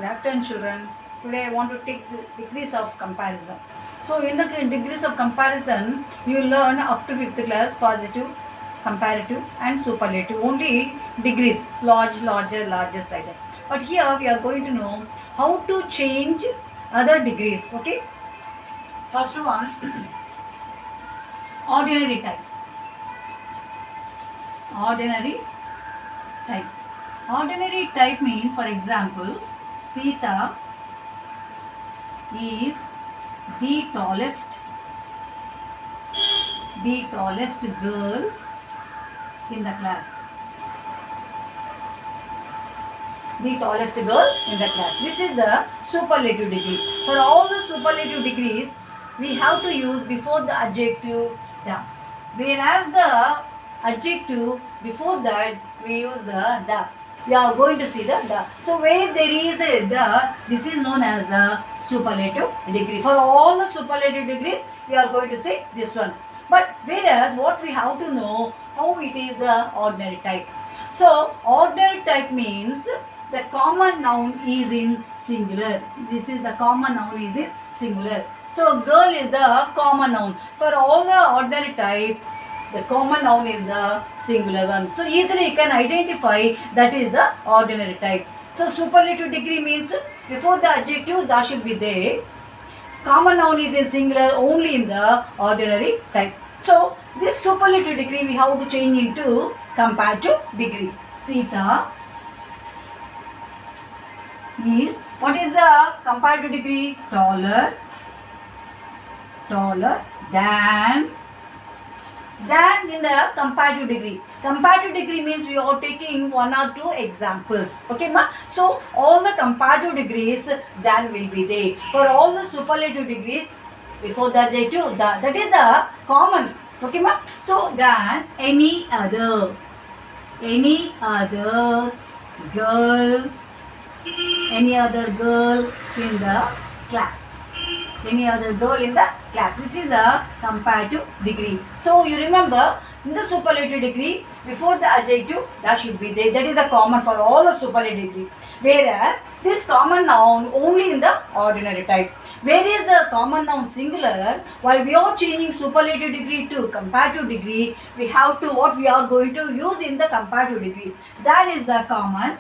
afternoon, children. Today I want to take the degrees of comparison. So in the degrees of comparison, you learn up to 5th class positive, comparative and superlative. Only degrees, large, larger, largest like that. But here we are going to know how to change other degrees. Okay. First one, ordinary type. Ordinary type. Ordinary type means, for example, Sita is the tallest girl in the class. The tallest girl in the class. This is the superlative degree. For all the superlative degrees, we have to use before the adjective the. Whereas the adjective before that we use the. We are going to see the. So where there is a the, this is known as the superlative degree. For all the superlative degrees, we are going to say this one. But whereas what we have to know how it is the ordinary type. So ordinary type means the common noun is in singular. This is the common noun is in singular. So girl is the common noun. For all the ordinary type, the common noun is the singular one. So easily you can identify that is the ordinary type. So superlative degree means before the adjective that should be there. Common noun is in singular only in the ordinary type. So this superlative degree we have to change into comparative degree. Sita is, what is the comparative degree? Taller than in the comparative degree. Comparative degree means we are taking one or two examples. Okay, ma? So all the comparative degrees than will be there. For all the superlative degrees, before the adjective, that is the common. Okay, ma? So than any other girl in the class. Any other girl in the class. This is the comparative degree. So you remember in the superlative degree before the adjective that should be there. That is the common for all the superlative degree. Whereas this common noun only in the ordinary type. Where is the common noun singular? While we are changing superlative degree to comparative degree, we have to what we are going to use in the comparative degree. That is the common.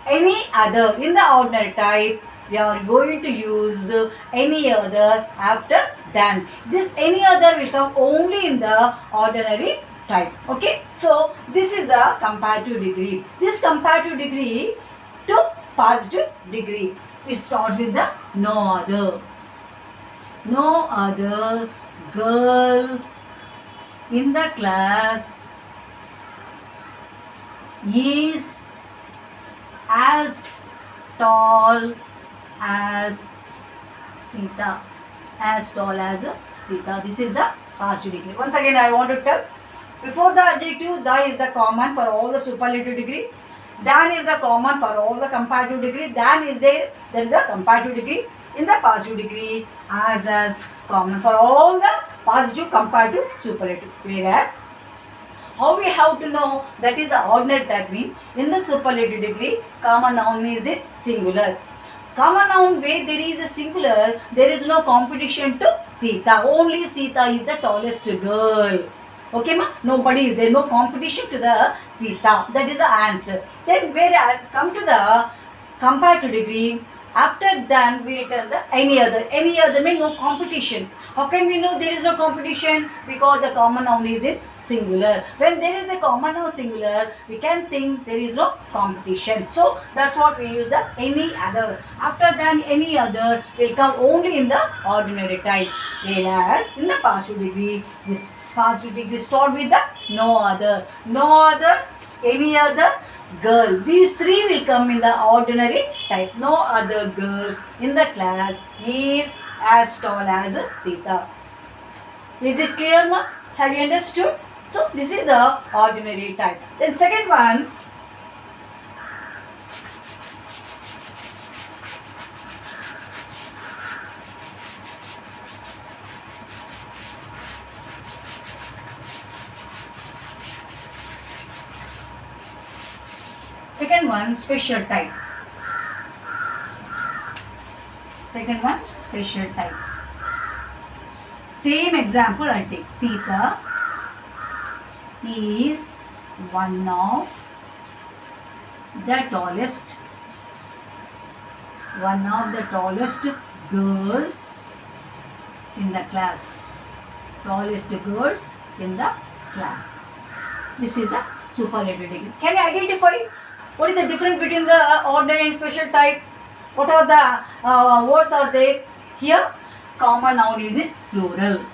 Any other in the ordinary type, we are going to use any other after than. This any other will come only in the ordinary type. Okay. So this is the comparative degree. This comparative degree to positive degree. It starts with the no other girl in the class is as tall as Sita. As tall as Sita. This is the positive degree. Once again I want to tell, before the adjective the is the common for all the superlative degree. Than is the common for all the comparative degree. Than is there. That is the comparative degree. In the positive degree, as common for all the positive, comparative, superlative. Whereas how we have to know that is the ordinary type mean in the superlative degree common noun is in singular. Common noun where there is a singular, there is no competition to Sita. Only Sita is the tallest girl. Okay, ma? Nobody is there. No competition to the Sita. That is the answer. Then whereas come to the comparative degree, after than we return the any other. Any other means no competition. How can we know there is no competition? Because the common noun is in singular. When there is a common noun singular, we can think there is no competition. So that's what we use the any other. After than any other will come only in the ordinary type. Whereas in the positive degree, this positive degree start with the no other, any other girl. These three will come in the ordinary type. No other girl in the class is as tall as Sita. Is it clear, ma? Have you understood? So this is the ordinary type. Then second one, special type. Second one, special type. Same example I'll take. Sita is one of the tallest girls in the class. Tallest girls in the class. This is the superlative degree. Can you identify what is the difference between the ordinary and special type? What are the words are there? Here, common noun is in plural.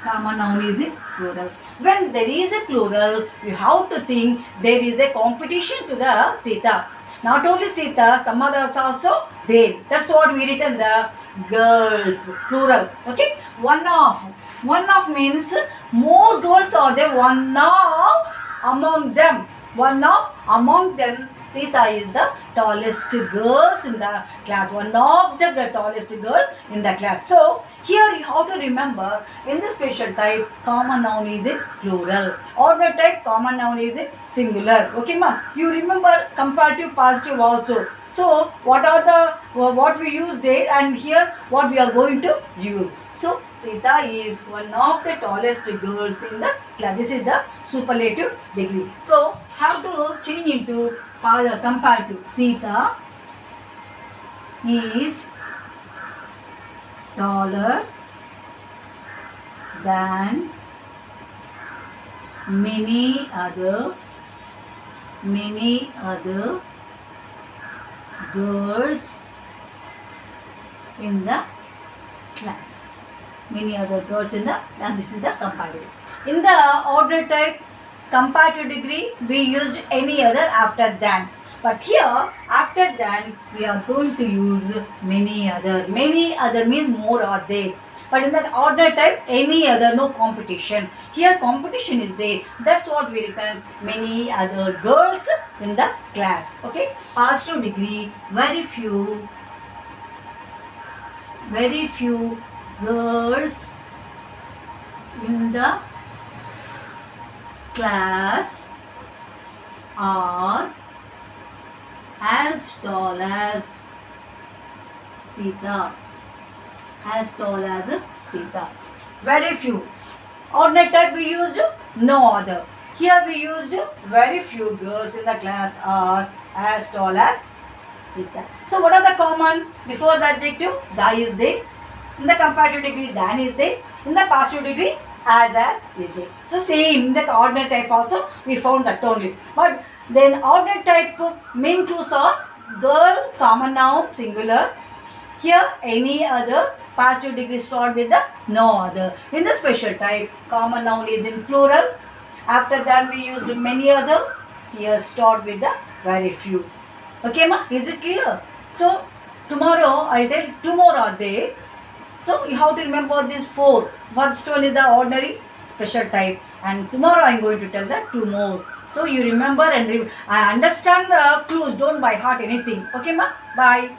Common noun is in plural. When there is a plural, you have to think there is a competition to the Sita. Not only Sita, some others also there. That's what we written the girls, plural. Okay, one of. One of means more girls are there. One of among them. One of among them. Sita is the tallest girls in the class. One of the tallest girls in the class. So here you have to remember in the special type, common noun is in plural. Ordinary type, common noun is in singular. Okay, ma'am. You remember comparative, positive also. So what are the what we use there, and here what we are going to use. So Sita is one of the tallest girls in the class. This is the superlative degree. So have to change into comparative. Sita is taller than many other girls in the class. Many other girls in the, and this is the comparative. In the order type, comparative degree, we used any other after than. But here, after than, we are going to use many other. Many other means more are there. But in the order type, any other, no competition. Here, competition is there. That's what we written. Many other girls in the class. Okay. Positive degree, very few girls in the class are as tall as Sita. As tall as Sita. Very few. Ordinary type we used no other. Here we used very few girls in the class are as tall as Sita. So what are the common? Before the adjective, the is there. In the comparative degree, than is there. In the positive degree, as is there. So same in the ordinary type also we found that only. But then ordinary type main clues are girl, common noun, singular. Here any other, positive degree start with the no other. In the special type, common noun is in plural. After that we used many other. Here start with the very few. Okay, ma? Is it clear? So tomorrow I'll tell two more are there. So you have to remember these four. First one is the ordinary, special type, and tomorrow I'm going to tell the two more. So you remember and understand the clues. Don't by heart anything. Okay, ma? Bye.